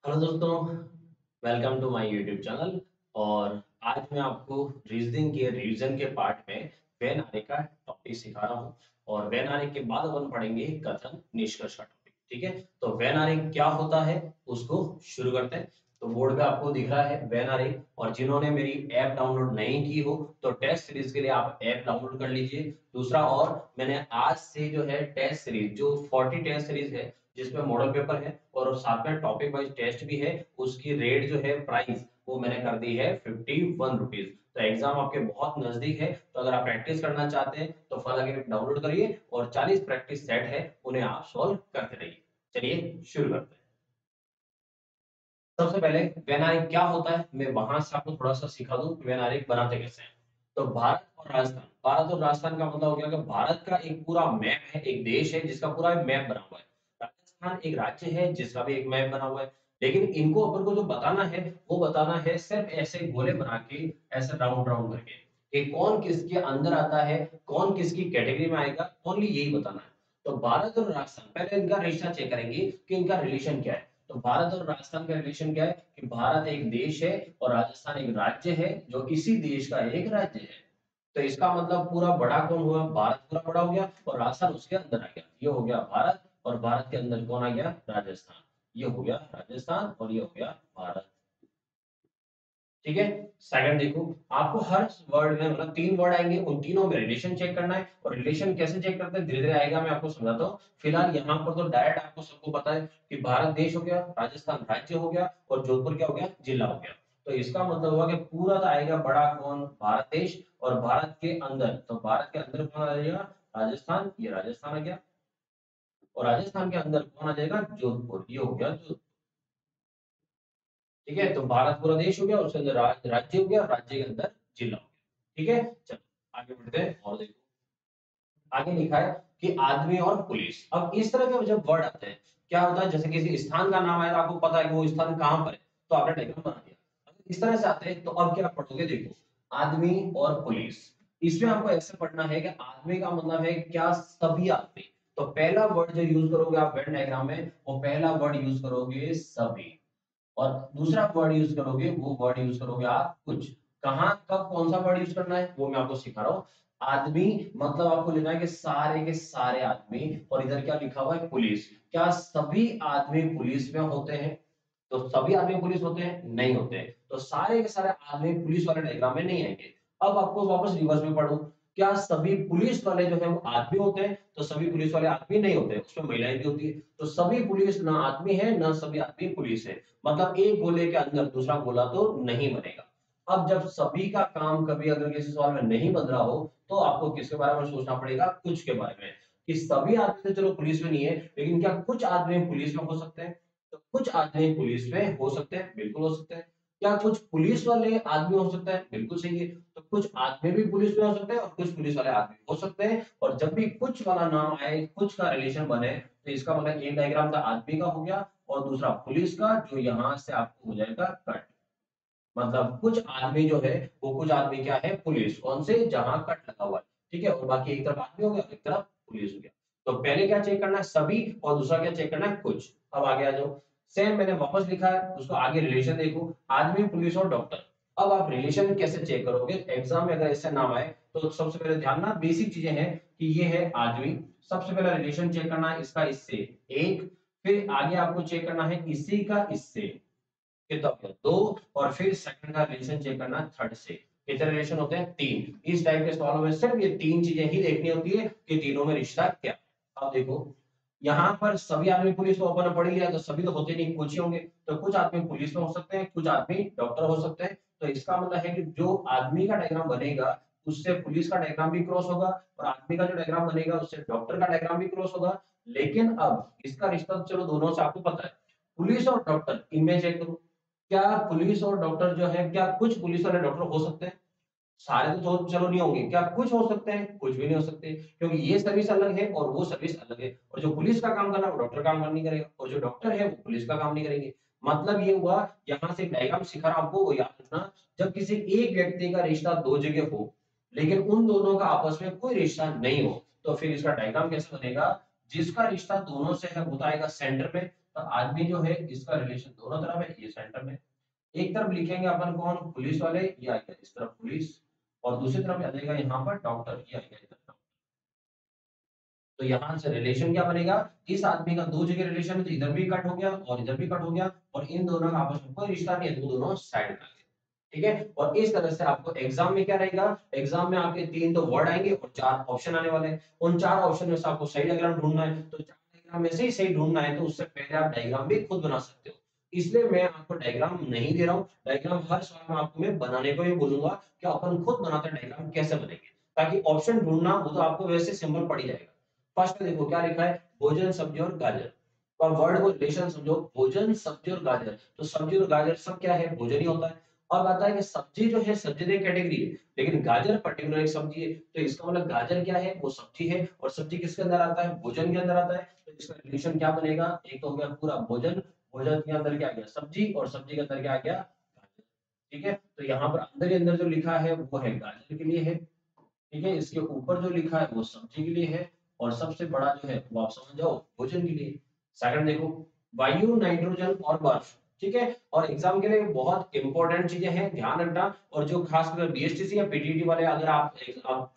Hello दोस्तों, welcome to my YouTube channel. और आज मैं आपको रीजन के पार्ट में व्हेन आरे का टॉपिक सिखा रहा हूँ। और व्हेन आरे के बाद अपन पढ़ेंगे कथन निष्कर्ष का टॉपिक। ठीक है, तो व्हेन आरे क्या होता है उसको शुरू करते हैं। तो बोर्ड पे आपको दिख रहा है व्हेन आरे। और जिन्होंने मेरी ऐप डाउनलोड नहीं की हो तो टेस्ट सीरीज के लिए आप ऐप डाउनलोड कर लीजिए। दूसरा, और मैंने आज से जो है टेस्ट सीरीज जो 40 टेस्ट सीरीज है जिसमें मॉडल पेपर है और साथ में टॉपिक वाइज टेस्ट भी है, उसकी रेट जो है प्राइस वो मैंने कर दी है 51 रुपीज। तो एग्जाम आपके बहुत नजदीक है, तो अगर आप प्रैक्टिस करना चाहते हैं तो फन अकेडमी डाउनलोड करिए और 40 प्रैक्टिस सेट है उन्हें आप सॉल्व करते रहिए। चलिए शुरू करते हैं। सबसे पहले वेनारिक क्या होता है, मैं वहां से आपको थोड़ा सा सिखा दूं कि वेनारिक बनाते कैसे हैं। तो भारत और राजस्थान का मतलब हो गया कि भारत का एक पूरा मैप है, एक देश है जिसका पूरा मैप बना हुआ है। राजस्थान एक राज्य है जिसका भी एक मैप बना हुआ है। लेकिन इनको अपन को जो बताना है वो बताना है सिर्फ ऐसे गोले बना के, ऐसे राउंड राउंड करके कि कौन किसके अंदर आता है, कौन किसकी कैटेगरी में आएगा, ओनली यही बताना है। तो भारत और राजस्थान, पहले इनका रिश्ता चेक करेंगे कि इनका रिलेशन क्या है। तो भारत और राजस्थान का रिलेशन क्या है कि भारत एक देश है और राजस्थान एक राज्य है जो इसी देश का एक राज्य है। तो इसका मतलब पूरा बड़ा कौन हुआ, भारत पूरा बड़ा हो गया और राजस्थान उसके अंदर आ गया। ये हो गया भारत और भारत के अंदर कौन आ गया, राजस्थान। ये हो गया राजस्थान और ये हो गया भारत। ठीक है। सेकंड देखो, आपको हर वर्ड में मतलब 3 वर्ड आएंगे, उन तीनों में रिलेशन चेक करना है। और रिलेशन कैसे चेक करते हैं धीरे धीरे आएगा, मैं आपको समझाता हूँ। फिलहाल यहाँ पर तो डायरेक्ट आपको सबको पता है कि भारत देश हो गया, राजस्थान राज्य हो गया और जोधपुर क्या हो गया, जिला हो गया। तो इसका मतलब हुआ कि पूरा तो आएगा बड़ा कौन, भारत देश। और भारत के अंदर, तो भारत के अंदर कौन आ जाएगा, राजस्थान। ये राजस्थान आ गया। और राजस्थान के अंदर कौन आ जाएगा, जोधपुर। ये हो गया जोधपुर। ठीक है, तो भारत पूरा देश हो गया, उसके अंदर राज्य हो गया, राज्य के अंदर जिला हो गया। ठीक है, चलो आगे बढ़ते हैं और देखो। आगे लिखा है कि आदमी और पुलिस। अब इस तरह के जब वर्ड आते हैं, क्या होता है, जैसे किसी स्थान का नाम आया तो आपको पता है कि वो स्थान कहां पर है, तो आपने डायग्राम बना दिया। अगर इस तरह से आते हैं तो अब क्या पढ़ोगे, देखो आदमी और पुलिस। इसमें आपको ऐसे पढ़ना है कि आदमी का मतलब है क्या, सभी आदमी। तो पहला वर्ड जो यूज करोगे आप वेन डायग्राम में, वो पहला वर्ड यूज करोगे सभी। और दूसरा वर्ड यूज करोगे, वो वर्ड यूज करोगे आप कुछ। कहां कब कौन सा वर्ड यूज करना है वो मैं आपको सिखा रहा हूं। आदमी मतलब आपको लेना है कि सारे के सारे आदमी। और इधर क्या लिखा हुआ है, पुलिस। क्या सभी आदमी पुलिस में होते हैं, तो सभी आदमी पुलिस होते हैं, नहीं होते हैं। तो सारे के सारे आदमी पुलिस वाले डायग्राम में नहीं आएंगे। अब आपको वापस रिवर्स में पढ़ो। क्या सभी पुलिस वाले जो है वो आदमी होते हैं, तो सभी पुलिस वाले आदमी नहीं होते, उसमें महिलाएं भी होती है। तो सभी पुलिस ना आदमी है ना सभी आदमी पुलिस है। मतलब एक गोले के अंदर दूसरा गोला तो नहीं बनेगा। अब जब सभी का काम कभी अगर किसी सवाल में नहीं बन रहा हो, तो आपको किसके बारे में सोचना पड़ेगा, कुछ के बारे में। कि सभी आदमी तो चलो पुलिस में नहीं है, लेकिन क्या कुछ आदमी पुलिस में हो सकते हैं। तो कुछ आदमी पुलिस में हो सकते हैं, बिल्कुल हो सकते हैं। क्या कुछ पुलिस वाले आदमी हो सकते हैं, बिल्कुल सही है। तो कुछ आदमी भी पुलिस में हो सकते हैं और कुछ पुलिस वाले आदमी हो सकते हैं। और जब भी कुछ वाला नाम आए, कुछ का रिलेशन बने, तो इसका मतलब एक डायग्राम था आदमी का हो गया और दूसरा पुलिस का, जो यहां से आपको हो जाएगा कट। मतलब कुछ आदमी जो है वो कुछ आदमी क्या है, पुलिस। कौन से, जहां कट लगा हुआ है। ठीक है, और बाकी एक तरफ आदमी हो गया, एक तरफ पुलिस हो गया। तो पहले क्या चेक करना है, सभी। और दूसरा क्या चेक करना है, कुछ। अब आगे आ जाओ। सेम मैंने वापस लिखा है, उसको आगे रिलेशन देखो, आदमी पुलिस और डॉक्टर। अब आप रिलेशन कैसे चेक करोगे, एग्जाम में अगर ऐसे नाम आए तो सबसे पहले ध्यान ना, बेसिक चीजें हैं कि ये है आदमी। सबसे पहले रिलेशन चेक करना है इसका इससे, एक। फिर आगे आपको चेक करना है इसी का इससे, कितना हो गया, दो। और फिर सेकंड का रिलेशन चेक करना थर्ड से। कितने रिलेशन होते हैं, तीन। इस टाइप के सवालों में सिर्फ ये तीन चीजें ही देखनी होती है कि तीनों में रिश्ता क्या। अब देखो, यहाँ पर सभी आदमी पुलिस तो अपन ने पढ़ लिया, तो सभी तो होते नहीं, कुछ ही होंगे। तो कुछ आदमी पुलिस में हो सकते हैं, कुछ आदमी डॉक्टर हो सकते हैं। तो इसका मतलब है कि जो आदमी का डायग्राम बनेगा उससे पुलिस का डायग्राम भी क्रॉस होगा, और आदमी का जो डायग्राम बनेगा उससे डॉक्टर का डायग्राम भी क्रॉस होगा। लेकिन अब इसका रिश्ता तो चलो दोनों से आपको पता है, पुलिस और डॉक्टर, इनमें चेक करो। क्या पुलिस और डॉक्टर जो है, क्या कुछ पुलिस वाले डॉक्टर हो सकते हैं, सारे तो चलो नहीं होंगे। क्या कुछ हो सकते हैं, कुछ भी नहीं हो सकते, क्योंकि ये सर्विस अलग है और वो सर्विस अलग है। और जो पुलिस का काम कर रहा है वो डॉक्टर काम नहीं करेगा, और जो डॉक्टर है वो पुलिस का काम नहीं करेंगे। मतलब ये हुआ, यहाँ से डायग्राम सिखा रहा हूं आपको, वो याद रखना। जब किसी एक व्यक्ति का रिश्ता दो जगह हो, लेकिन उन दोनों का आपस में कोई रिश्ता नहीं हो, तो फिर इसका डायग्राम कैसे बनेगा। जिसका रिश्ता दोनों से है वो तो आएगा सेंटर में, तो आदमी जो है इसका रिलेशन दोनों तरफ है, ये सेंटर में। एक तरफ लिखेंगे अपन कौन, पुलिस वाले, ये आएगा इस तरफ पुलिस, और दूसरी तरफ आ जाएगा यहाँ पर डॉक्टर, ये आएगा इधर डॉक्टर। तो यहाँ से रिलेशन क्या बनेगा, इस आदमी का दो जगह रिलेशन है, तो इधर भी कट हो गया और इधर भी कट हो गया, और इन दोनों का आपस में कोई रिश्ता नहीं है, तो दोनों साइड में आ गए। ठीक है, और इस तरह से आपको एग्जाम में क्या रहेगा, एग्जाम में आपके 3 तो वर्ड आएंगे और 4 ऑप्शन आने वाले हैं। उन 4 ऑप्शन में से आपको सही डायग्राम ढूंढना है, तो 4 डायग्राम में से ही सही ढूंढना है, तो उससे पहले आप डायग्राम भी खुद बना सकते हो। इसलिए मैं आपको डायग्राम नहीं दे रहा हूँ, डायग्राम हर सवाल में आपको मैं बनाने को ही बोलूंगा कि अपन खुद बनाते डायग्राम कैसे बनेंगे, ताकि ऑप्शन ढूंढना वो तो आपको वैसे सिंपल पड़ ही जाएगा। फर्स्ट में देखो क्या लिखा है, भोजन सब्जी और गाजर, और वर्ड को रिलेशन समझो, भोजन सब्जी और गाजर, तो सब्जी और गाजर सब क्या है, भोजन ही होता है। अब आता है कि सब्जी जो है, सब्जी तो एक कैटेगरी है, लेकिन गाजर पर्टिकुलर एक सब्जी है, तो इसका मतलब गाजर क्या है, वो सब्जी है, और सब्जी किसके अंदर आता है, भोजन के अंदर आता है। तो इसका रिलेशन क्या बनेगा, एक तो हो गया पूरा भोजन, भोजन के अंदर क्या आ गया सब्जी, और सब्जी के अंदर क्या आ गया गाजर। ठीक है, तो यहाँ पर अंदर के अंदर जो लिखा है वो है गाजर के लिए है। ठीक है, इसके ऊपर जो लिखा है वो सब्जी के लिए है, और सबसे बड़ा जो है वो आप समझ जाओ भोजन के लिए। सेकंड देखो, वायु, नाइट्रोजन और बर्फ। ठीक है, और एग्जाम के लिए बहुत इंपॉर्टेंट चीजें हैं, ध्यान रखना। और जो खासकर बीएसटीसी या पीटीटी वाले, अगर आप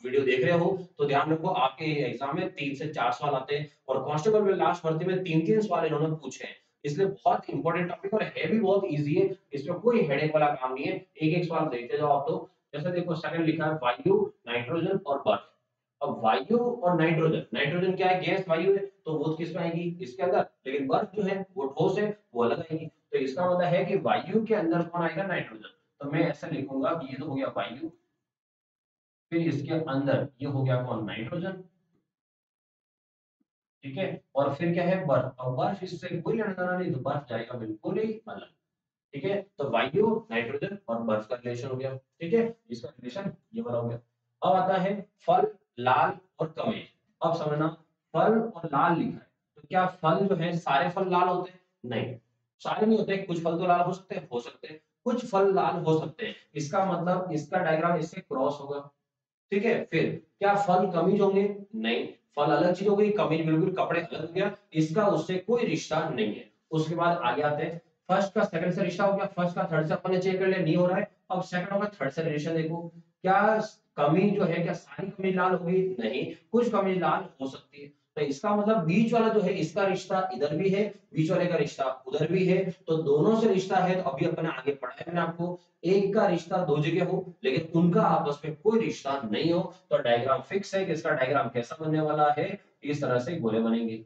वीडियो देख रहे हो तो ध्यान रखो, आपके एग्जाम में 3 से 4 सवाल आते हैं, और कांस्टेबल में लास्ट भर्ती में 3-3 सवाल इन्होंने पूछे हैं। इसलिए बहुत इंपॉर्टेंट टॉपिक, और है भी बहुत इजी है, इसमें कोई हेडेक वाला काम नहीं है, एक एक सवाल देखते जाओ आप। तो जैसे देखो सेकंड लिखा है वायु, नाइट्रोजन और बर्फ। अब वायु और नाइट्रोजन, नाइट्रोजन क्या है, गैस वायु है, तो वो किस में आएगी, इसके अंदर, लेकिन बर्फ जो है वो ठोस है, वो अलग आएगी। तो इसका मतलब है कि वायु के अंदर कौन आएगा, नाइट्रोजन। तो मैं ऐसा लिखूंगा कि ये तो हो गया वायु, फिर इसके अंदर ये हो गया कौन, नाइट्रोजन। ठीक है, और फिर क्या है, बर्फ, और बर्फ इससे कोई लेना देना नहीं, तो बर्फ जाएगा बिल्कुल ही अलग। ठीक है, तो वायु, नाइट्रोजन और बर्फ का रिलेशन हो गया। ठीक है, इसका रिलेशन ये वाला हो गया। अब आता है फल, लाल और कमेज। अब समझना, फल और लाल लिखा है, तो क्या फल जो है सारे फल लाल होते हैं, नहीं, सारे नहीं होते, कुछ फल तो लाल हो सकते हैं, कुछ फल लाल हो सकते हैं, इसका मतलब इसका डायग्राम इससे क्रॉस होगा। ठीक है, फिर क्या फल कमीज होंगे, नहीं, फल अलग चीज हो गई, कमीज बिल्कुल कपड़े अलग हो गया, इसका उससे कोई रिश्ता नहीं है। उसके बाद आगे आते हैं, फर्स्ट का सेकंड से रिश्ता हो गया, फर्स्ट का थर्ड से अपन ने चेक कर लिया, नहीं हो रहा है। अब सेकंड होगा थर्ड से रिलेशन देखो, क्या कमीज जो है, क्या सारी कमीज लाल होगी, नहीं, कुछ कमीज लाल हो सकती है। तो इसका मतलब बीच वाला जो है, इसका रिश्ता इधर भी है, बीच वाले का रिश्ता उधर भी है, तो दोनों से रिश्ता है। तो अभी अपने आगे पढ़ा है मैंने आपको, एक का रिश्ता दो जगह हो लेकिन उनका आपस में कोई रिश्ता नहीं हो, तो डायग्राम फिक्स है कि इसका डायग्राम कैसा बनने वाला है, इस तरह से गोले बनेंगे।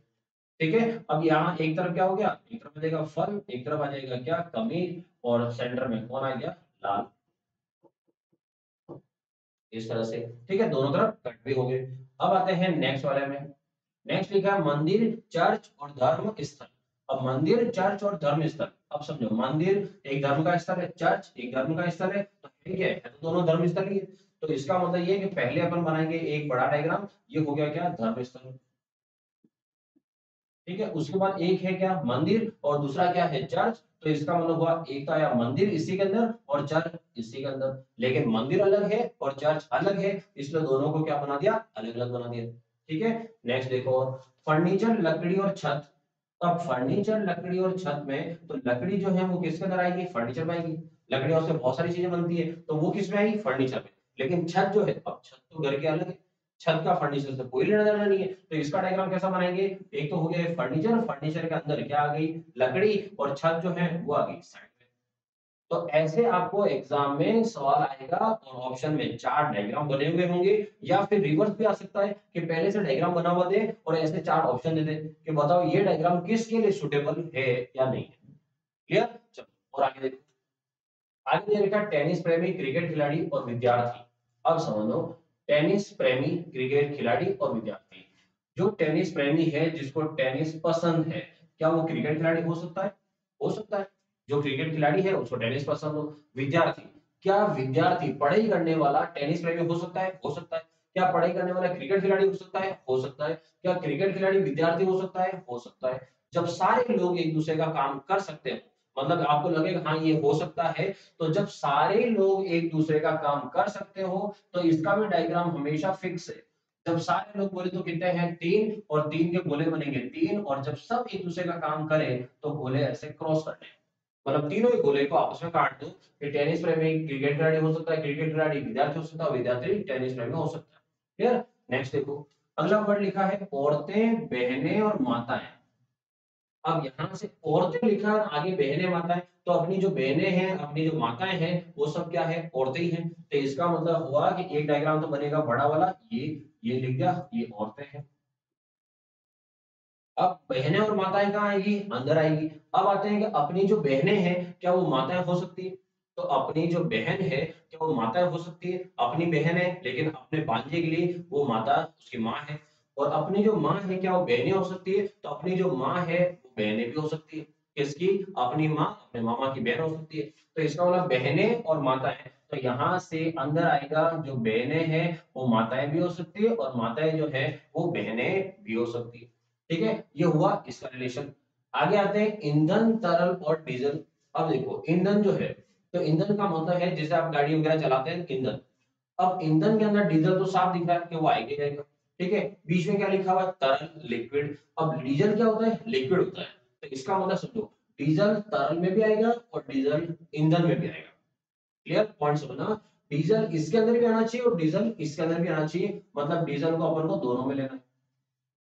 ठीक है, अब यहाँ एक तरफ क्या हो गया, एक तरफ आ जाएगा फल, एक तरफ आ जाएगा क्या, कमीज, और सेंटर में कौन आ गया, लाल, इस तरह से। ठीक है, दोनों तरफ कट भी हो गए। अब आते हैं नेक्स्ट वाले में। नेक्स्ट लिखा है मंदिर, चर्च और धर्म स्थल। अब मंदिर, चर्च और धर्म स्थल, अब समझो, मंदिर एक धर्म का स्थल है, चर्च एक धर्म का स्थल है, तो ठीक है, तो दोनों धर्म स्थल ही है। तो इसका मतलब ये है कि पहले अपन बनाएंगे एक बड़ा डायग्राम, ये हो गया क्या, धर्म स्थल। ठीक है, उसके बाद एक है क्या, मंदिर, और दूसरा क्या है, चर्च। तो इसका मतलब हुआ एक तो आया मंदिर इसी के अंदर और चर्च इसी के अंदर, लेकिन मंदिर अलग है और चर्च अलग है, इसलिए दोनों को क्या बना दिया, अलग अलग बना दिया। ठीक है, नेक्स्ट देखो, फर्नीचर, लकड़ी और छत। अब फर्नीचर, लकड़ी और छत में, तो लकड़ी जो है वो किसके अंदर आएगी, फर्नीचर में आएगी, लकड़ियों से बहुत सारी चीजें बनती है, तो वो किस में आएगी, फर्नीचर में। लेकिन छत जो है, अब छत तो घर के अलग है, छत का फर्नीचर से कोई लेना देना नहीं है, तो इसका डायग्राम कैसा बनाएंगे, एक तो हो गया फर्नीचर, फर्नीचर के अंदर क्या आ गई, लकड़ी, और छत जो है वो आ गई साइड में। तो ऐसे आपको एग्जाम में सवाल आएगा, और ऑप्शन में 4 डायग्राम बने हुए होंगे, या फिर रिवर्स भी आ सकता है कि पहले से डायग्राम बना हुआ दे और ऐसे 4 ऑप्शन दे दे कि बताओ ये डायग्राम किसके लिए सुटेबल है या नहीं है। क्लियर, चलो और आगे देखो। आगे दे रखा टेनिस प्रेमी, क्रिकेट खिलाड़ी और विद्यार्थी। अब समझो, टेनिस प्रेमी, क्रिकेट खिलाड़ी और विद्यार्थी। जो टेनिस प्रेमी है, जिसको टेनिस पसंद है, क्या वो क्रिकेट खिलाड़ी हो सकता है, हो सकता है। जो क्रिकेट खिलाड़ी है उसको टेनिस पसंद हो। विद्यार्थी, क्या विद्यार्थी पढ़ाई करने वाला टेनिस प्रेमी हो सकता है, हो सकता है। क्या पढ़ाई करने वाला क्रिकेट खिलाड़ी हो सकता है, हो सकता है। क्या क्रिकेट खिलाड़ी विद्यार्थी हो सकता है, हो सकता है। जब सारे लोग एक दूसरे का काम कर सकते हैं, मतलब आपको लगेगा हाँ ये हो सकता है, तो जब सारे लोग एक दूसरे का काम कर सकते हो, तो इसका भी डायग्राम हमेशा फिक्स है। जब सारे लोग बोले तो कितने हैं 3, और 3 के गोले बनेंगे 3, और जब सब एक दूसरे का काम करें तो गोले ऐसे क्रॉस करने हैं। मतलब तीनों ही गोले को आपस में काट दो। ये टेनिस प्रेमी क्रिकेट खिलाड़ी हो सकता है, क्रिकेट खिलाड़ी विद्यार्थी हो सकता है, विद्यार्थी टेनिस प्रेमी हो सकता है। क्लियर। नेक्स्ट देखो, अगला वर्ड लिखा है औरतें, बहनें और माताएं। अब यहाँ से औरतें लिखा है, आगे बहनें माताएं, तो अपनी जो बहनें हैं, अपनी जो माताएं हैं, वो सब क्या है, औरतें ही हैं। तो इसका मतलब हुआ कि एक डायग्राम तो बनेगा बड़ा वाला, ये लिख दिया, ये औरतें हैं। अब बहनें और माताएं कहाँ आएगी, अंदर आएगी। अब आते हैं कि अपनी जो बहनें हैं, क्या वो माताएं हो सकती है? तो अपनी जो बहन है, क्या वो माताएं हो सकती है? अपनी बहन है, लेकिन अपने भांजे के लिए वो माता उसकी माँ है। और अपनी जो माँ है, क्या वो बहनें हो सकती है? तो अपनी जो माँ है वो बहनें भी हो सकती है। किसकी? अपनी माँ अपने मामा की बहन हो सकती है। तो इसका मतलब बहनें और माताएं। तो यहाँ से अंदर आएगा, जो बहनें हैं वो माताएं भी हो सकती है, और माताएं जो है वो बहनें भी हो सकती है। ठीक है, ये हुआ इसका रिलेशन। आगे आते हैं ईंधन, तरल और डीजल। अब देखो ईंधन जो है, तो ईंधन का मतलब है जैसे आप गाड़ी वगैरह चलाते हैं ईंधन। अब ईंधन के अंदर डीजल तो साफ दिख रहा है कि वो आएगा ही जाएगा। ठीक है, बीच में क्या लिखा हुआ है, तरल लिक्विड। अब डीजल क्या होता है, लिक्विड होता है। तो इसका मतलब समझो, डीजल तरल में भी आएगा और डीजल ईंधन में भी आएगा। क्लियर, पॉइंट समझना। डीजल इसके अंदर भी आना चाहिए और डीजल इसके अंदर भी आना चाहिए, मतलब डीजल को अपन को दोनों में लेना है।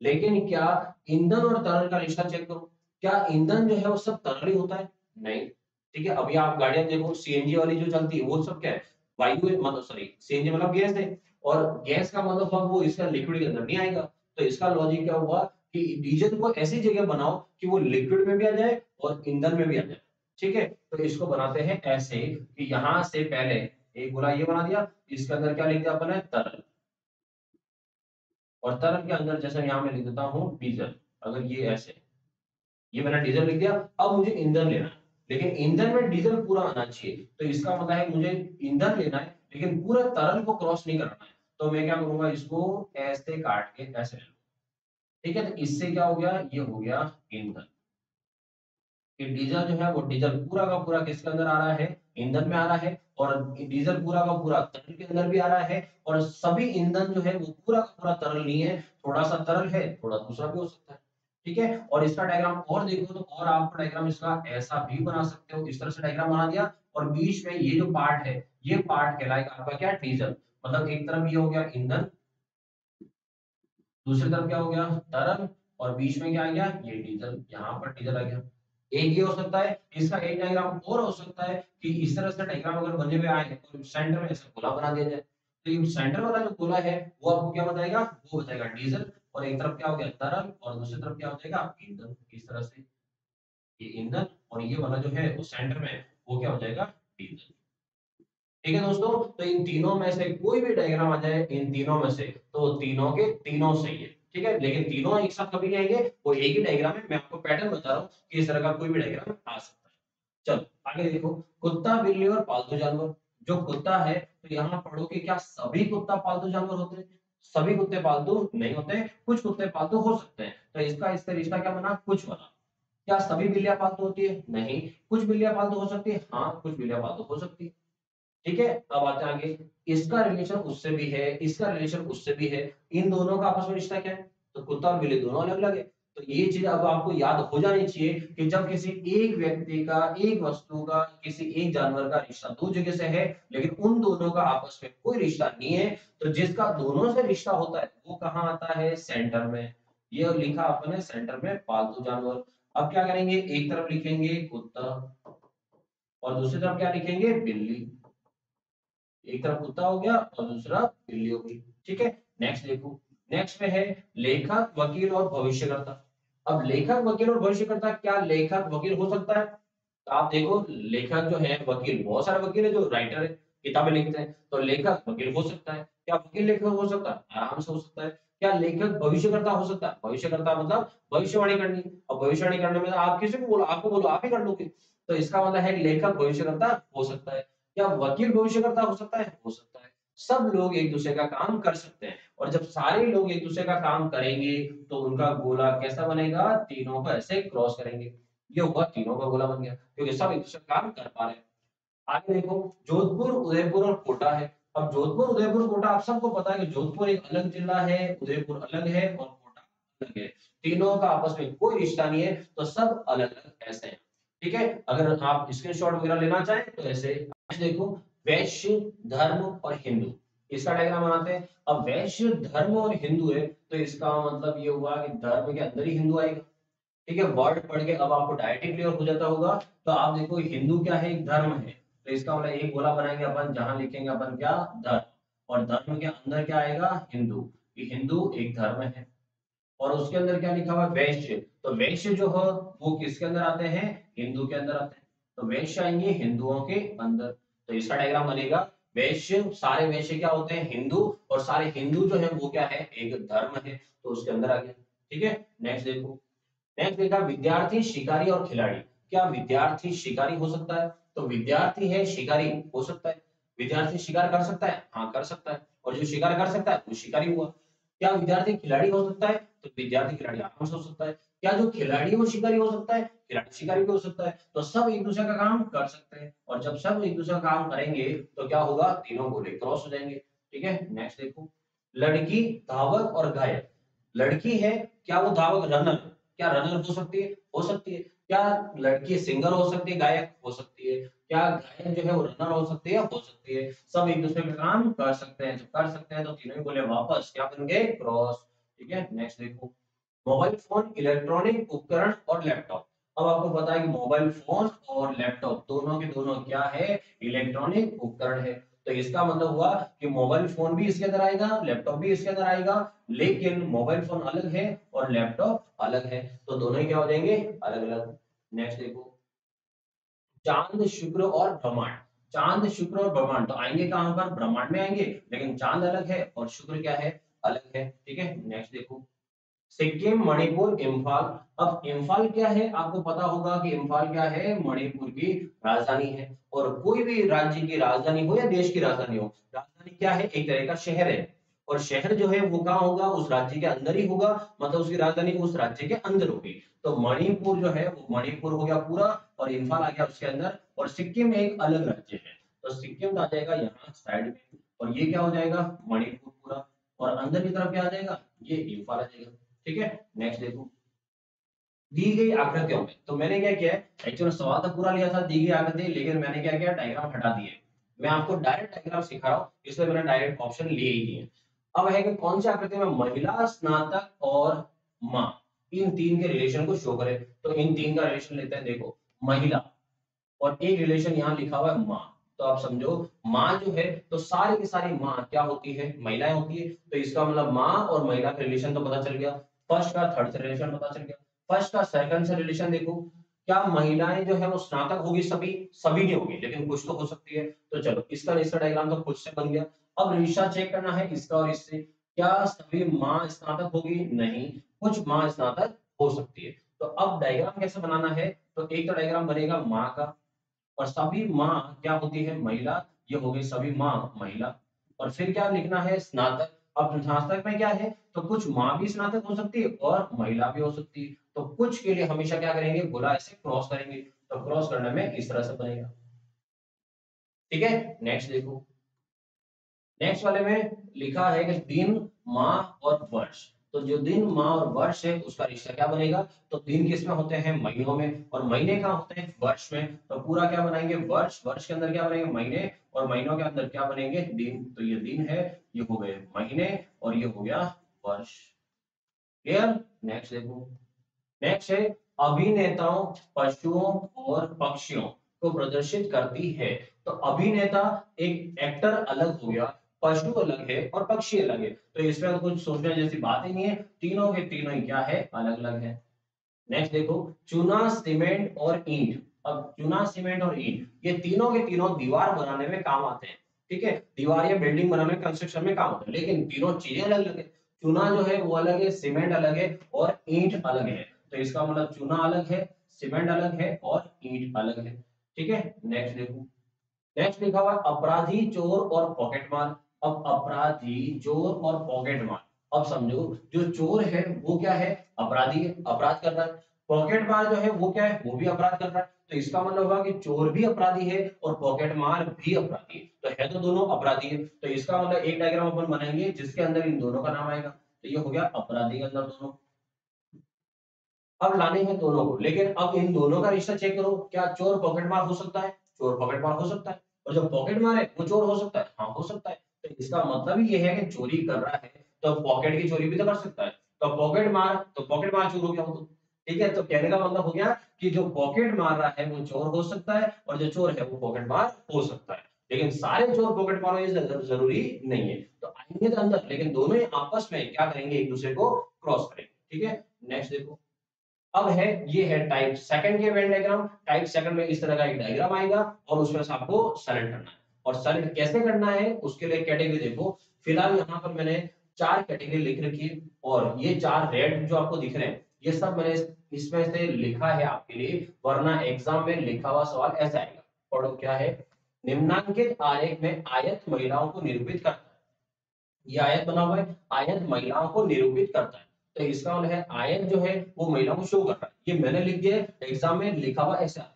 लेकिन क्या ईंधन और तरल का रिश्ता चेक करो, क्या ईंधन जो है वो सब तरल ही होता है? नहीं। ठीक है, अभी आप गाड़ियां देखो सीएनजी वाली जो चलती है वो सब क्या है, वायु है, मतलब सॉरी सीएनजी मतलब गैस है। और गैस का मतलब अब वो इसका लिक्विड के अंदर नहीं आएगा। तो इसका लॉजिक क्या हुआ कि डीजल को ऐसी जगह बनाओ कि वो लिक्विड में भी आ जाए और ईंधन में भी आ जाए। ठीक है, तो इसको बनाते हैं ऐसे कि यहाँ से पहले एक गोला ये बना दिया, इसके अंदर क्या लिख दिया अपन ने, तरल। और तरल के अंदर जैसे यहाँ मैं लिख देता हूँ डीजल। अगर ये ऐसे, ये मैंने डीजल लिख दिया। अब मुझे ईंधन लेना है, लेकिन ईंधन में डीजल पूरा आना चाहिए। तो इसका मतलब है मुझे ईंधन लेना है, लेकिन पूरा तरल को क्रॉस नहीं करना है। तो मैं क्या करूंगा, इसको ऐसे काट के ऐसे ले लूंगा। ठीक है, तो इससे क्या हो गया, ये हो गया ईंधन। कि डीजल जो है वो डीजल पूरा का पूरा किसके अंदर आ रहा है, ईंधन में आ रहा है। और डीजल पूरा का पूरा तरल के अंदर भी आ रहा है। और सभी ईंधन जो है वो पूरा का पूरा तरल नहीं है, थोड़ा सा तरल है, थोड़ा दूसरा भी हो सकता है। ठीक है, और इसका डायग्राम और देखो तो और आप डायग्राम इसका ऐसा भी बना सकते हो, इस तरह से डायग्राम बना दिया। और बीच में ये जो पार्ट है, ये पार्ट कहलाएगा आपका क्या, डीजल। मतलब एक तरफ ये हो गया ईंधन, दूसरी तरफ क्या हो गया, तरल। और बीच में क्या आ गया, ये डीजल, यहाँ पर डीजल आ गया। एक ये हो सकता है, इसका एक डायग्राम और हो सकता है कि इस तरह से डायग्राम अगर बने हुए आए तो सेंटर में ऐसा गोला बना दिया जाए। तो ये सेंटर वाला जो गोला है वो आपको क्या बताएगा, वो बताएगा डीजल। और एक तरफ क्या हो गया, तरल, और दूसरी तरफ क्या हो जाएगा, ईंधन। इस तरह से ये ईंधन, और ये वाला जो है वो सेंटर में, वो क्या हो जाएगा, डीजल। ठीक है दोस्तों, तो इन तीनों में से कोई भी डायग्राम आ जाए इन तीनों में से, तो तीनों के तीनों सही है। ठीक है, लेकिन तीनों एक साथ कभी नहीं आएंगे, वो एक ही डायग्राम है। मैं आपको पैटर्न बता रहा हूँ कि इस तरह का कोई भी डायग्राम आ सकता है। चलो आगे देखो, कुत्ता, बिल्ली और पालतू जानवर। जो कुत्ता है, तो यहाँ पढ़ो कि क्या सभी कुत्ता पालतू जानवर होते हैं? सभी कुत्ते पालतू नहीं होते, कुछ कुत्ते पालतू हो सकते हैं। तो इसका इससे रिश्ता क्या बना, कुछ बना। क्या सभी बिल्लियां पालतू होती है? नहीं। कुछ बिल्लियां पालतू हो सकती है, हाँ कुछ बिल्लियां पालतू हो सकती है। ठीक है, अब आते हैं आगे। इसका रिलेशन उससे भी है, इसका रिलेशन उससे भी है। इन दोनों का आपस में रिश्ता क्या है? तो कुत्ता और बिल्ली दोनों अलग अलग है। तो ये चीज अब आपको याद हो जानी चाहिए कि जब किसी एक व्यक्ति का, एक वस्तु का, किसी एक जानवर का रिश्ता दो जगह से है, लेकिन उन दोनों का आपस में कोई रिश्ता नहीं है, तो जिसका दोनों से रिश्ता होता है वो कहाँ आता है, सेंटर में। ये लिखा आपने सेंटर में, पालतू जानवर। अब क्या करेंगे, एक तरफ लिखेंगे कुत्ता और दूसरी तरफ क्या लिखेंगे, बिल्ली। एक तरफ कुत्ता हो गया और दूसरा बिल्ली हो गई। ठीक है, नेक्स्ट देखो। नेक्स्ट में है लेखक, वकील और भविष्यकर्ता। अब लेखक, वकील और भविष्यकर्ता, क्या लेखक वकील हो सकता है? तो आप देखो, लेखक जो है, वकील बहुत सारे वकील है जो राइटर है, किताबें लिखते हैं। तो लेखक वकील हो सकता है। क्या वकील लेखक हो सकता है? आराम से हो सकता है। क्या लेखक भविष्यकर्ता हो सकता है? भविष्यकर्ता मतलब भविष्यवाणी करनी। और भविष्यवाणी करने में आप किसी को बोलो, आपको बोलो आप ही कर लोगे। तो इसका मतलब है लेखक भविष्यकर्ता हो सकता है। क्या वकील भविष्यकर्ता हो सकता है? हो सकता है। सब लोग एक दूसरे का काम कर सकते हैं, और जब सारे लोग एक दूसरे का काम करेंगे तो उनका गोला कैसा बनेगा, तीनों को ऐसे क्रॉस करेंगे। ये हुआ तीनों का गोला बन गया, क्योंकि सब एक दूसरे का काम कर पा रहे हैं। आगे देखो, जोधपुर, उदयपुर और कोटा है। अब जोधपुर, उदयपुर, कोटा, आप सबको पता है कि जोधपुर एक अलग जिला है, उदयपुर अलग है और कोटा अलग है। तीनों का आपस में कोई रिश्ता नहीं है, तो सब अलग-अलग ऐसे हैं। ठीक है? अगर आप स्क्रीनशॉट वगैरह लेना चाहें तो ऐसे देखो, वैश्य, धर्म और हिंदू, इसका डायग्राम बनाते हैं। अब वैश्य, धर्म और हिंदू है, तो इसका मतलब ये हुआ कि धर्म के अंदर ही हिंदू आएगा। ठीक है, वर्ड पढ़ के अब आपको डायरेक्टली क्लियर हो जाता होगा। तो आप देखो, हिंदू क्या है, एक धर्म है, तो इसका मतलब एक गोला बनाएंगे अपन, जहां लिखेंगे अपन क्या, धर्म, और धर्म के अंदर क्या आएगा, हिंदू। ये हिंदू एक धर्म है, और उसके अंदर क्या लिखा हुआ है, वैश्य। तो वैश्य जो है वो किसके अंदर आते हैं, हिंदू के अंदर आते हैं, तो वैश्य आएंगे हिंदुओं के अंदर। तो इसका डायग्राम बनेगा, वैश्य, सारे वैश्य क्या होते हैं, हिंदू, और सारे हिंदू जो है वो क्या है, एक धर्म है, तो उसके अंदर आ गया। ठीक है, नेक्स्ट देखो। नेक्स्ट देखा, विद्यार्थी, शिकारी और खिलाड़ी। क्या विद्यार्थी शिकारी हो सकता है, तो विद्यार्थी है शिकारी हो सकता है। विद्यार्थी शिकार कर सकता है, हाँ कर सकता है, और जो शिकार कर सकता है वो शिकारी हुआ। क्या विद्यार्थी खिलाड़ी हो सकता है, तो विद्यार्थी खिलाड़ी आराम से हो सकता है। क्या जो खिलाड़ी वो शिकारी हो सकता है, खिलाड़ी शिकारी भी हो सकता है। तो सब एक दूसरे का काम कर सकते हैं, और जब सब एक दूसरे का काम करेंगे तो क्या होगा, तीनों गोले क्रॉस हो जाएंगे। ठीक है, नेक्स्ट देखो। लड़की, धावक और गायक। लड़की है, क्या वो धावक, रनर, क्या रनर हो सकती है, हो सकती है। क्या लड़की सिंगर हो सकती है, गायक हो सकती है। क्या गायक जो है वो रनर हो सकती है, हो सकती है। सब एक दूसरे का काम कर सकते हैं, जब कर सकते हैं तो तीनों ही बोले वापस क्या बन गए, क्रॉस। ठीक है, नेक्स्ट देखो। मोबाइल फोन, इलेक्ट्रॉनिक उपकरण और लैपटॉप। अब आपको पता है कि मोबाइल फोन और लैपटॉप दोनों के दोनों क्या है, इलेक्ट्रॉनिक उपकरण है। तो इसका मतलब हुआ कि मोबाइल फोन भी इसके अंदर आएगा, लैपटॉप भी इसके अंदर आएगा, लेकिन मोबाइल फोन अलग है और लैपटॉप अलग है, तो दोनों ही क्या हो जाएंगे, अलग अलग। नेक्स्ट देखो, चांद, शुक्र और ब्रह्मांड। चांद, शुक्र और ब्रह्मांड तो आएंगे कहां पर, ब्रह्मांड में आएंगे, लेकिन चांद अलग है और शुक्र क्या है, अलग है। ठीक है, नेक्स्ट देखो। सिक्किम, मणिपुर, इम्फाल। अब इम्फाल क्या है, आपको पता होगा कि इम्फाल क्या है, मणिपुर की राजधानी है। और कोई भी राज्य की राजधानी हो या देश की राजधानी हो, राजधानी क्या है, एक तरह का शहर है, और शहर जो है वो कहाँ होगा, उस राज्य के अंदर ही होगा, मतलब उसकी राजधानी उस राज्य के अंदर होगी। तो मणिपुर जो है वो मणिपुर हो गया पूरा, और इम्फाल आ गया उसके अंदर, और सिक्किम एक अलग राज्य है, तो सिक्किम आ जाएगा यहाँ साइड में, और ये क्या हो जाएगा, मणिपुर पूरा, और अंदर की तरफ क्या आ जाएगा, ये इम्फाल आ जाएगा। ठीक है, नेक्स्ट देखो। दी गई आकृतियों में, तो मैंने क्या किया है, एक्चुअली सवाल तो पूरा लिया था, दी गई आकृति, लेकिन मैंने क्या किया, डायग्राम हटा दिए। मैं आपको डायरेक्ट डायग्राम सिखा रहा हूँ, इसलिए मैंने डायरेक्ट ऑप्शन लिए ही दिए। अब है कि कौन सी आकृति में महिला, स्नातक और माँ, इन तीन के रिलेशन को शो करे। तो इन तीन का रिलेशन लेते हैं, देखो, महिला, और एक रिलेशन यहाँ लिखा हुआ है माँ। तो आप समझो, माँ जो है, तो सारी की सारी माँ क्या होती है, महिलाएं होती है। तो इसका मतलब माँ और महिला का रिलेशन तो पता चल गया, फर्स्ट का थर्ड से रिलेशन पता चल गया, फर्स्ट का सेकंड से रिलेशन देखो, क्या महिलाएं जो है वो स्नातक होगी, सभी सभी नहीं होगी, लेकिन कुछ तो हो सकती है। तो चलो, इसका डायग्राम तो खुद से बन गया। अब रिश्ता चेक करना है इसका और इससे, क्या सभी माँ स्नातक होगी, नहीं, कुछ माँ स्नातक हो सकती है। तो अब डायग्राम कैसे बनाना है, तो एक तो डायग्राम बनेगा माँ का, और सभी माँ क्या होती है, महिला, ये हो गई सभी माँ महिला, और फिर क्या लिखना है, स्नातक। अब स्नातक में क्या है, तो कुछ माँ भी स्नातक हो सकती है और महिला भी हो सकती है, तो कुछ के लिए हमेशा क्या करेंगे, गोला ऐसे क्रॉस करेंगे, तो क्रॉस करने में इस तरह से बनेगा। ठीक है, नेक्स्ट देखो। नेक्स्ट वाले में लिखा है कि दिन, माह और वर्ष। तो जो दिन, माह और वर्ष है उसका रिश्ता क्या बनेगा, तो दिन किसमें होते हैं, महीनों में, और महीने कहाँ होते हैं, वर्ष में। तो पूरा क्या बनाएंगे, वर्ष, वर्ष के अंदर क्या बनेंगे, महीने, और महीनों के अंदर क्या बनेंगे, दिन। तो ये दिन है, ये हो गए महीने, और ये हो गया वर्ष। क्लियर, नेक्स्ट देखो। नेक्स्ट है, अभिनेताओं, पशुओं और पक्षियों को प्रदर्शित करती है। तो अभिनेता, एक एक्टर अलग हो गया, पशु अलग है और पक्षी अलग है, तो इसमें तो कुछ सोचने जैसी बात ही नहीं है, तीनों के तीनों ही क्या है, अलग अलग है। नेक्स्ट देखो, चूना, सीमेंट और ईंट। अब चूना, सीमेंट और ईंट, ये तीनों के तीनों दीवार बनाने में काम आते हैं। ठीक है, दीवार या बिल्डिंग बनाने में, कंस्ट्रक्शन में काम आते हैं, लेकिन तीनों चीजें अलग अलग है। चूना जो है वो अलग है, सीमेंट अलग है और ईंट अलग है। तो इसका मतलब चूना अलग है, सीमेंट अलग है और ईंट अलग है। ठीक है, नेक्स्ट देखो। नेक्स्ट लिखा हुआ है, अपराधी, चोर और पॉकेटमार। अब अपराधी, चोर और पॉकेटमार, अब समझो, जो चोर है वो क्या है, अपराधी है, अपराध कर रहा है। पॉकेटमार जो है वो क्या है, वो भी अपराध कर रहा है। तो इसका मतलब होगा कि चोर भी अपराधी है और पॉकेटमार भी अपराधी है, तो है तो दोनों अपराधी है। तो इसका मतलब एक डायग्राम अपन बनाएंगे जिसके अंदर इन दोनों का नाम आएगा, तो ये हो गया अपराधी के अंदर दोनों। अब लाने हैं दोनों को, लेकिन अब इन दोनों का रिश्ता चेक करो, क्या चोर पॉकेटमार हो सकता है? चोर पॉकेटमार हो सकता है, और जो पॉकेटमार है वो चोर हो सकता है? हाँ हो सकता है। तो इसका मतलब ये है कि चोरी कर रहा है तो पॉकेट की चोरी भी तो कर सकता है, तो पॉकेट मार चोर हो गया वो तो। ठीक है, तो कहने का मतलब हो गया कि जो पॉकेट मार रहा है वो चोर हो सकता है और जो चोर है वो पॉकेट मार हो सकता है, लेकिन सारे चोर पॉकेट मार हो ये जरूरी नहीं है। तो आएंगे तो अंदर, लेकिन दोनों ही आपस में क्या करेंगे, एक दूसरे को क्रॉस करेंगे। ठीक है, नेक्स्ट देखो। अब है, ये है टाइप सेकंड के वेन डायग्राम। टाइप सेकंड में इस तरह का एक डायग्राम आएगा और उसमें से आपको सेलेक्ट करना है, और सेलेक्ट कैसे करना है उसके लिए कैटेगरी देखो। फिलहाल यहाँ पर मैंने 4 कैटेगरी लिख रखी है, और ये 4 रेड जो आपको दिख रहे हैं ये सब मैंने इसमें से लिखा है आपके लिए, वरना एग्जाम में लिखा हुआ सवाल ऐसा आएगा। पढ़ो क्या है, निम्नांकित आरेख में आयत महिलाओं को निरूपित करता है। ये आयत बना हुआ है, आयत महिलाओं को निरूपित करता है, तो इसका मतलब है आयत जो है वो महिलाओं को शो कर रहा है, ये मैंने लिख दिया, एग्जाम में लिखा हुआ ऐसा आता है।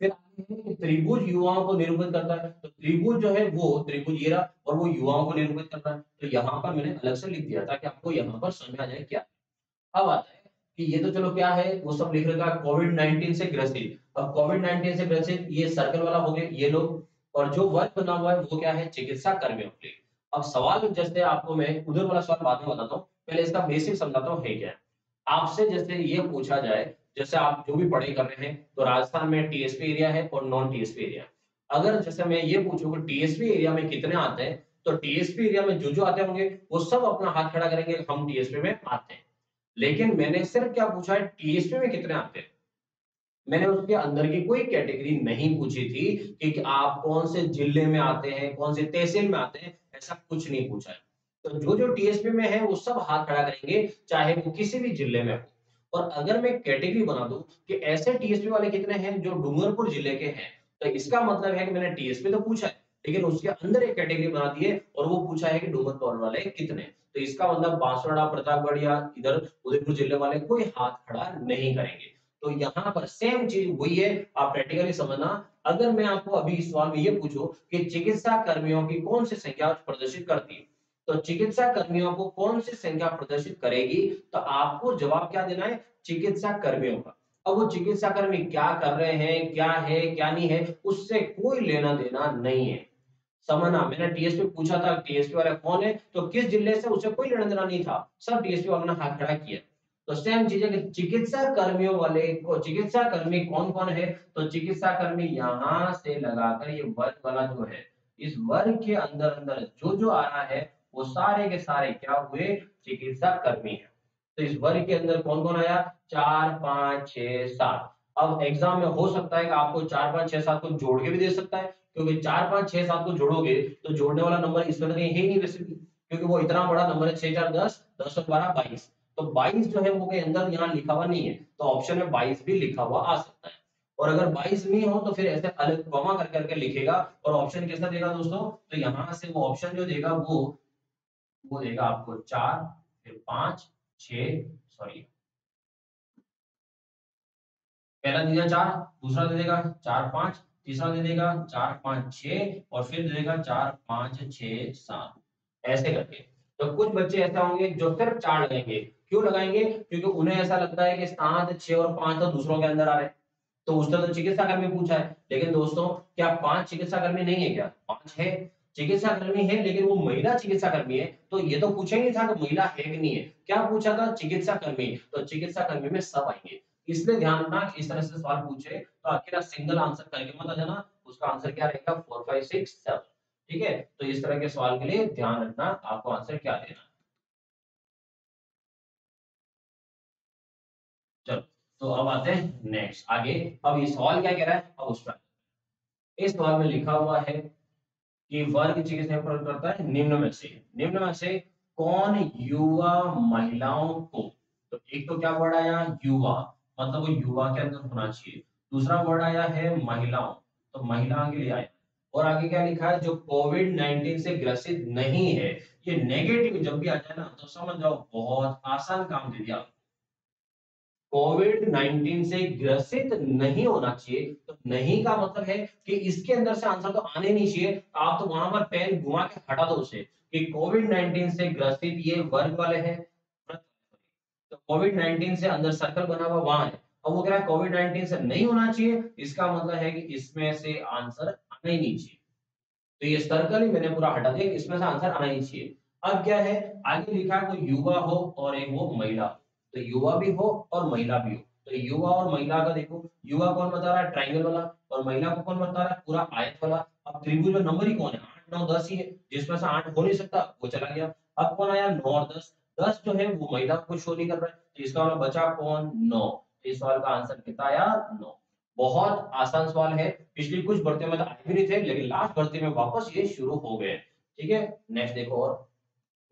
फिर आगे है कि त्रिभुज युवाओं को निरूपित करता है, तो त्रिभुज जो है वो त्रिभुज ये रहा और वो युवाओं को निरूपित करता है, तो यहाँ पर मैंने अलग से लिख दिया ताकि आपको यहाँ पर समझ आ जाए क्या। अब आता है कि ये तो चलो क्या है वो सब लिख रखा है, कोविड 19 से ग्रसित। अब कोविड 19 से ग्रसित ये सर्कल वाला हो गया ये लोग, और जो वर्ग बना हुआ है वो क्या है, चिकित्सा कर्मियों के लिए। अब सवाल जैसे आपको मैं उधर वाला सवाल बाद में बताता हूँ, पहले इसका बेसिक समझाता हूँ है क्या है। आपसे जैसे ये पूछा जाए, जैसे आप जो भी पढ़ाई कर रहे हैं तो राजस्थान में टीएसपी एरिया है और नॉन टीएसपी एरिया। अगर जैसे मैं ये पूछूं कि टीएसपी एरिया में कितने आते हैं, तो टीएसपी एरिया में जो आते होंगे वो सब अपना हाथ खड़ा करेंगे, हम टीएसपी में आते हैं। लेकिन मैंने सिर्फ क्या पूछा है, टीएसपी में कितने आते हैं। मैंने उसके अंदर की कोई कैटेगरी नहीं पूछी थी कि आप कौन से जिले में आते हैं, कौन से तहसील में आते हैं, ऐसा कुछ नहीं पूछा है। तो जो जो टीएसपी में है वो सब हाथ खड़ा करेंगे, चाहे वो किसी भी जिले में हो। और अगर मैं कैटेगरी बना दूं कि ऐसे टीएसपी वाले कितने हैं जो डूंगरपुर जिले के हैं, तो इसका मतलब है कि मैंने टीएसपी तो पूछा है, लेकिन उसके अंदर एक कैटेगरी बना दी है और वो पूछा है कि डूंगरपुर वाले कितने। तो इसका मतलब बांसवाड़ा, प्रतापगढ़ या इधर उदयपुर जिले वाले कोई हाथ खड़ा नहीं करेंगे। तो यहाँ पर सेम चीज वही है, आप प्रैक्टिकली समझना। अगर मैं आपको अभी इस सवाल में ये पूछूं कि चिकित्सा कर्मियों की कौन सी संख्या प्रदर्शित करती है, तो चिकित्सा कर्मियों को कौन सी संख्या प्रदर्शित करेगी, तो आपको जवाब क्या देना है, चिकित्सा कर्मियों का। अब वो चिकित्सा कर्मी क्या कर रहे हैं, क्या है क्या नहीं है, उससे कोई लेना देना नहीं है। समझना, मैंने टीएसपी पूछा था टीएसपी वाला कौन है, तो किस जिले से, उसे कोई लेना देना नहीं था, सब टीएसपी वालों ने हाथ खड़ा किया। तो सेम चीज है कि चिकित्सा कर्मियों वाले को, चिकित्सा कर्मी कौन कौन है, तो चिकित्सा कर्मी यहां से लगाकर ये वर्ग वाला जो है, इस वर्ग के अंदर अंदर जो जो आ रहा है वो सारे के सारे क्या हुए, चिकित्सा कर्मी है। तो इस वर्ग के अंदर कौन कौन आया, 4 5 6 7। अब एग्जाम में हो सकता है कि आपको 4 5 6 7 को जोड़ के भी दे सकता है, क्योंकि 4 5 6 7 को जोड़ोगे तो जोड़ने वाला नंबर इसमें तो कहीं है ही नहीं वैसे भी, क्योंकि वो इतना बड़ा नंबर है, 6 4 10, 10 और 12 22। तो 22 जो है वो के अंदर यहाँ लिखा हुआ नहीं है, तो ऑप्शन में 22 भी लिखा हुआ आ सकता है। और अगर 22 नहीं हो तो फिर ऐसे अलग कॉमा कर करके लिखेगा, और ऑप्शन कैसा देगा दोस्तों, तो यहाँ से वो ऑप्शन जो देगा वो देगा आपको 4, फिर 5 6, सॉरी पहला दे देगा 4, दूसरा दे देगा 4 5, तीसरा दे देगा 4 5 6, और फिर दे देगा 4 5 6 7, ऐसे करके। तो कुछ बच्चे ऐसे होंगे जो सिर्फ 4 लगाएंगे, क्यों लगाएंगे, क्योंकि उन्हें ऐसा लगता है कि 7 6 और 5 तो दूसरों के अंदर आ रहे हैं, तो उसने तो चिकित्सा कर्मी पूछा है। लेकिन दोस्तों क्या 5 चिकित्सा कर्मी नहीं है, क्या 5 है, चिकित्सा कर्मी है, लेकिन वो महिला चिकित्सा कर्मी है, तो ये तो पूछा ही नहीं था कि महिला है कि नहीं है, क्या पूछा था, चिकित्सा कर्मी, तो चिकित्सा कर्मी में सब आएंगे। इसलिए ध्यान रखना कि इस तरह से सवाल पूछे तो अकेला सिंगल आंसर करके मत आ जाना, उसका आंसर क्या रहेगा, 4 5 6 7। ठीक है, तो इस तरह के सवाल के लिए ध्यान रखना आपको आंसर क्या देना है। चलो, तो अब आते हैं नेक्स्ट आगे। अब ये सवाल क्या कह रहा है, अब उस पर इस सवाल में लिखा हुआ है कि वर्ग चिकित्सा प्रयोग करता है निम्न में से कौन युवा महिलाओं को, तो एक तो क्या वर्ड आया युवा, मतलब वो युवा के अंदर होना चाहिए। दूसरा वर्ड आया है महिलाओं, तो महिला के लिए आया। और आगे क्या लिखा है, जो कोविड 19 से ग्रसित नहीं है। ये नेगेटिव जब भी आ जाए ना तो समझ जाओ बहुत आसान काम दे दिया। कोविड 19 से ग्रसित नहीं होना चाहिए, तो नहीं का मतलब है कि इसके अंदर से आंसर तो आने नहीं चाहिए। आप तो वहां पर पेन घुमा के हटा दो उसे कि कोविड 19 से ग्रसित ये वर्ग वाले हैं, तो कोविड 19 से अंदर सर्कल बना हुआ वहां है। अब वो कह रहा है कोविड 19 से नहीं होना चाहिए, इसका मतलब है कि इसमें से आंसर आना ही नहीं चाहिए। तो ये सर्कल ही मैंने पूरा हटा दिया, इसमें से आंसर आना ही चाहिए। अब क्या है, आगे लिखा है कोई युवा हो और एक वो महिला, तो युवा भी हो और महिला भी हो। तो युवा और महिला का देखो, युवा कौन बता रहा है, ट्राइंगल वाला, और महिला को कौन बता रहा है, पूरा आयत वाला। अब त्रिभुज में नंबर ही कौन है, 8 9 10 ही है, जिसमें से 8 हो नहीं सकता, वो चला गया। अब कौन आया, 9 और 10, 10 जो है वो महिला को शो नहीं कर रहा है, तो इसका मतलब बचा कौन, 9। इस सवाल का आंसर कितना आया, 9। बहुत आसान सवाल है, पिछली कुछ भर्तियों में तो आए भी नहीं थे, लेकिन लास्ट भर्ती में वापस ये शुरू हो गए। ठीक है, नेक्स्ट देखो, और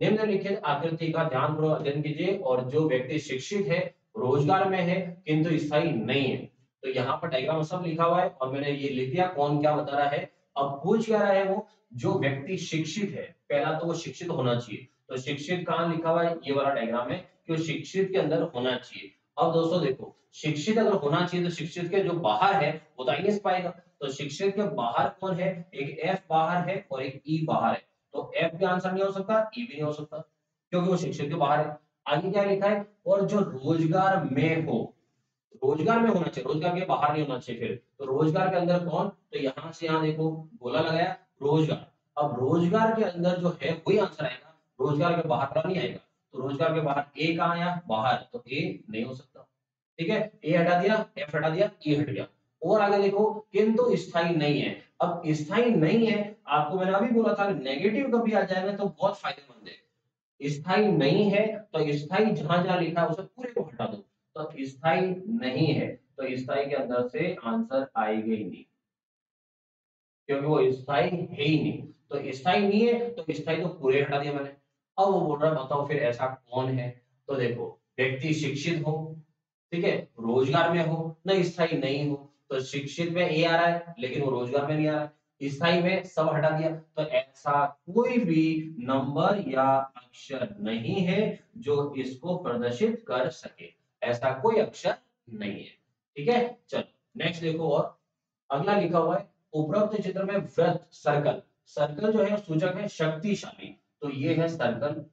निम्नलिखित आकृति का ध्यानपूर्वक अध्ययन कीजिए, और जो व्यक्ति शिक्षित है, रोजगार में है किंतु स्थायी नहीं है, तो यहाँ पर डायग्राम सब लिखा हुआ है और मैंने ये लिख दिया कौन क्या बता रहा है। अब पूछ क्या रहा है वो, जो व्यक्ति शिक्षित है, पहला तो वो शिक्षित होना चाहिए, तो शिक्षित कहाँ लिखा हुआ है, ये वाला डायग्राम है कि वो शिक्षित के अंदर होना चाहिए। अब दोस्तों देखो, शिक्षित अगर होना चाहिए तो शिक्षित के जो बाहर है वो तो आ ही नहीं पाएगा, तो शिक्षित के बाहर कौन है, एक एफ बाहर है और एक ई बाहर है, तो एफ भी आंसर नहीं हो सकता, ई भी नहीं हो सकता, क्योंकि वो शिक्षित के बाहर है। आगे क्या लिखा है, और जो रोजगार में हो, रोजगार में होना चाहिए, रोजगार के बाहर नहीं होना चाहिए। फिर तो रोजगार के अंदर कौन, तो यहां से यहां देखो गोला लगाया, रोजगार। अब रोजगार के अंदर जो है वही आंसर आएगा, रोजगार के बाहर वाला नहीं आएगा। तो रोजगार के बाहर ए कहाँ आया, बाहर, तो ए नहीं हो सकता। ठीक है, ए हटा दिया, एफ हटा दिया, ई हट गया। और आगे देखो, किंतु स्थायी नहीं है। अब स्थायी नहीं है, आपको मैंने अभी बोला था नेगेटिव कभी आ जाएगा तो बहुत फायदेमंद है। स्थायी नहीं है, तो स्थायी जहां जहां लिखा है उसे पूरे को हटा दो, तो स्थायी नहीं है, तो स्थायी के अंदर से आंसर आएगा ही नहीं, क्योंकि वो स्थायी है ही नहीं। तो स्थायी नहीं है, तो स्थायी तो पूरे हटा दिया मैंने। अब वो बोल रहा है बताओ फिर ऐसा कौन है, तो देखो, व्यक्ति शिक्षित हो, ठीक है, रोजगार में हो, न स्थायी नहीं हो, तो शिक्षित में ए आ रहा है लेकिन वो रोजगार में नहीं आ रहा है, स्थायी में सब हटा दिया, तो ऐसा कोई भी नंबर या अक्षर नहीं है जो इसको प्रदर्शित कर सके, ऐसा कोई अक्षर नहीं है। ठीक है, चलो नेक्स्ट देखो, और अगला लिखा हुआ है, उपरोक्त चित्र में वृत्त, सर्कल, सर्कल जो है सूचक है शक्तिशाली, तो ये है सर्कल।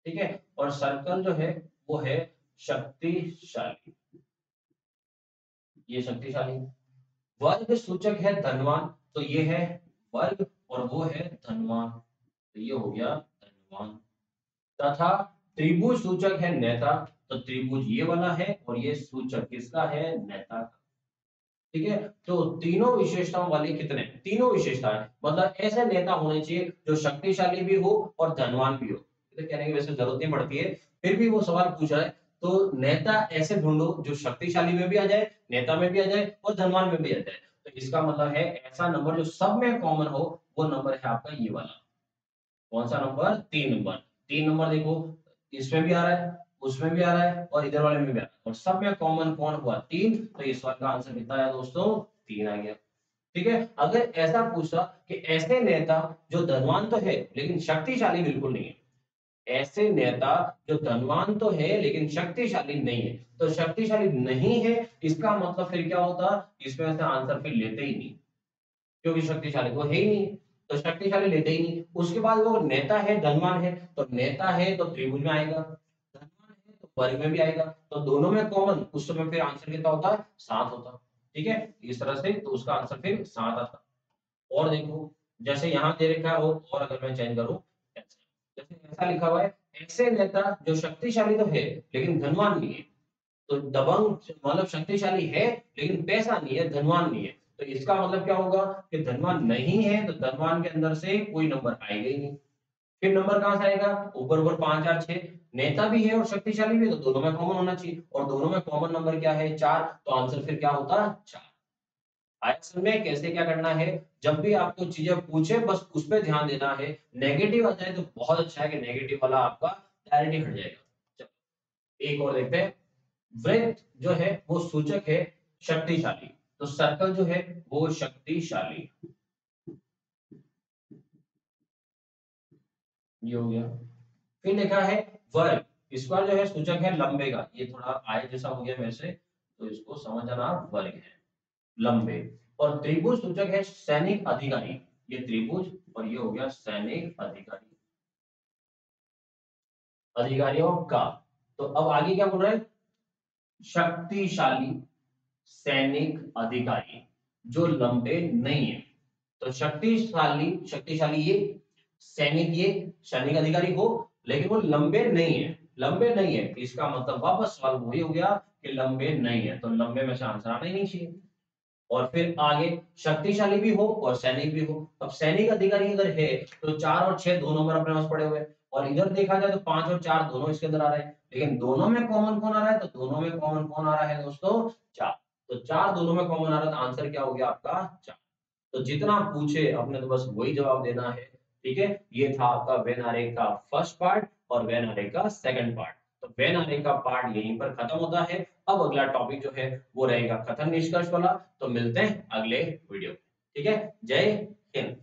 ठीक है, और सर्कल जो है वो है शक्तिशाली, ये शक्तिशाली। वर्ग सूचक है धनवान, तो ये है वर्ग, और वो है धनवान, तो ये हो गया धनवान। तथा त्रिभुज सूचक है नेता, तो त्रिभुज ये वाला है और ये सूचक किसका है, नेता का। ठीक है, तो तीनों विशेषताओं वाले कितने, तीनों विशेषताएं, मतलब ऐसे नेता होने चाहिए जो शक्तिशाली भी हो और धनवान भी हो। तो कहने की वैसे जरूरत नहीं पड़ती है, फिर भी वो सवाल पूछ रहा है, तो नेता ऐसे ढूंढो जो शक्तिशाली में भी आ जाए, नेता में भी आ जाए और धनवान में भी आ जाए। तो इसका मतलब है ऐसा नंबर जो सब में कॉमन हो, वो नंबर है आपका ये वाला, कौन सा नंबर, 3 नंबर। 3 नंबर देखो, इसमें भी आ रहा है, उसमें भी आ रहा है और इधर वाले में भी आ रहा है, और सब में कॉमन कौन हुआ, 3, तो इस सवाल का आंसर कितना आया दोस्तों, 3 आ गया। ठीक है, अगर ऐसा पूछा कि ऐसे नेता जो धनवान तो है लेकिन शक्तिशाली बिल्कुल नहीं है, ऐसे नेता जो धनवान तो है लेकिन शक्तिशाली नहीं है, तो शक्तिशाली नहीं है इसका मतलब फिर क्या होता, इसमें से आंसर फिर लेते ही नहीं, क्योंकि शक्तिशाली तो है ही नहीं, तो शक्तिशाली लेते ही नहीं। उसके बाद वो नेता है, धनवान है, तो नेता है तो त्रिभुज में आएगा, धनवान है तो वर्ग में भी आएगा, तो दोनों में कॉमन, उस समय फिर आंसर कितना होता, 7 होता। ठीक है, इस तरह से तो उसका आंसर फिर 7 आता। और देखो, जैसे यहाँ दे रखा हो, और अगर मैं चेंज करूं, जैसे ऐसा लिखा हुआ है, ऐसे नेता जो शक्तिशाली तो है लेकिन धनवान नहीं है, तो दबंग मतलब शक्तिशाली है लेकिन पैसा नहीं है, धनवान नहीं है, तो इसका मतलब क्या होगा कि धनवान नहीं है, तो धनवान के अंदर से कोई नंबर आएगा ही नहीं। फिर नंबर कहां से आएगा, ऊपर ऊपर 5 4 6, नेता भी है और शक्तिशाली भी है, तो दोनों में कॉमन होना चाहिए, और दोनों में कॉमन नंबर क्या है, 4, तो आंसर फिर क्या होता, 4। असल में कैसे क्या करना है, जब भी आपको चीजें पूछे बस उस पर ध्यान देना है, नेगेटिव आ जाए तो बहुत अच्छा है कि नेगेटिव वाला आपका डायरेक्टली हट जाएगा। चलो एक और देखते हैं, वृत्त जो है वो सूचक है शक्तिशाली, तो सर्कल जो है वो शक्तिशाली, ये हो गया। फिर लिखा है वर्ग, स्क्वायर जो है सूचक है लंबे का, ये थोड़ा आय जैसा हो गया मेरे से, तो इसको समझ जाना वर्ग है लंबे। और त्रिभुज सूचक है सैनिक अधिकारी, ये त्रिभुज और ये हो गया सैनिक अधिकारी, अधिकारियों का। तो अब आगे क्या बोल रहा है, शक्तिशाली सैनिक अधिकारी जो लंबे नहीं है। तो शक्तिशाली, शक्तिशाली ये, सैनिक ये, सैनिक अधिकारी हो, लेकिन वो लंबे नहीं है, लंबे नहीं है, इसका मतलब वापस सवाल वही हो गया कि लंबे नहीं है, तो लंबे में से आंसर आना ही नहीं चाहिए। और फिर आगे शक्तिशाली भी हो और सैनिक भी हो। अब सैनिक अधिकारी अगर है तो 4 और 6 दो नंबर अपने पास पड़े हुए हैं, और इधर देखा जाए तो 5 और 4 दोनों इसके अंदर आ रहे हैं, लेकिन दोनों में कॉमन कौन आ रहा है, तो दोनों में कॉमन कौन आ रहा है दोस्तों, 4। तो 4 दोनों में कॉमन आ रहा है, तो आंसर क्या हो गया आपका 4। तो जितना पूछे अपने तो बस वही जवाब देना है। ठीक है, ये था आपका वेन आरेख का फर्स्ट पार्ट और वेन आरेख का सेकंड पार्ट। तो वेन आरेख का पार्ट यहीं पर खत्म होता है। अब अगला टॉपिक जो है वो रहेगा कथन निष्कर्ष वाला। तो मिलते हैं अगले वीडियो। ठीक है, जय हिंद।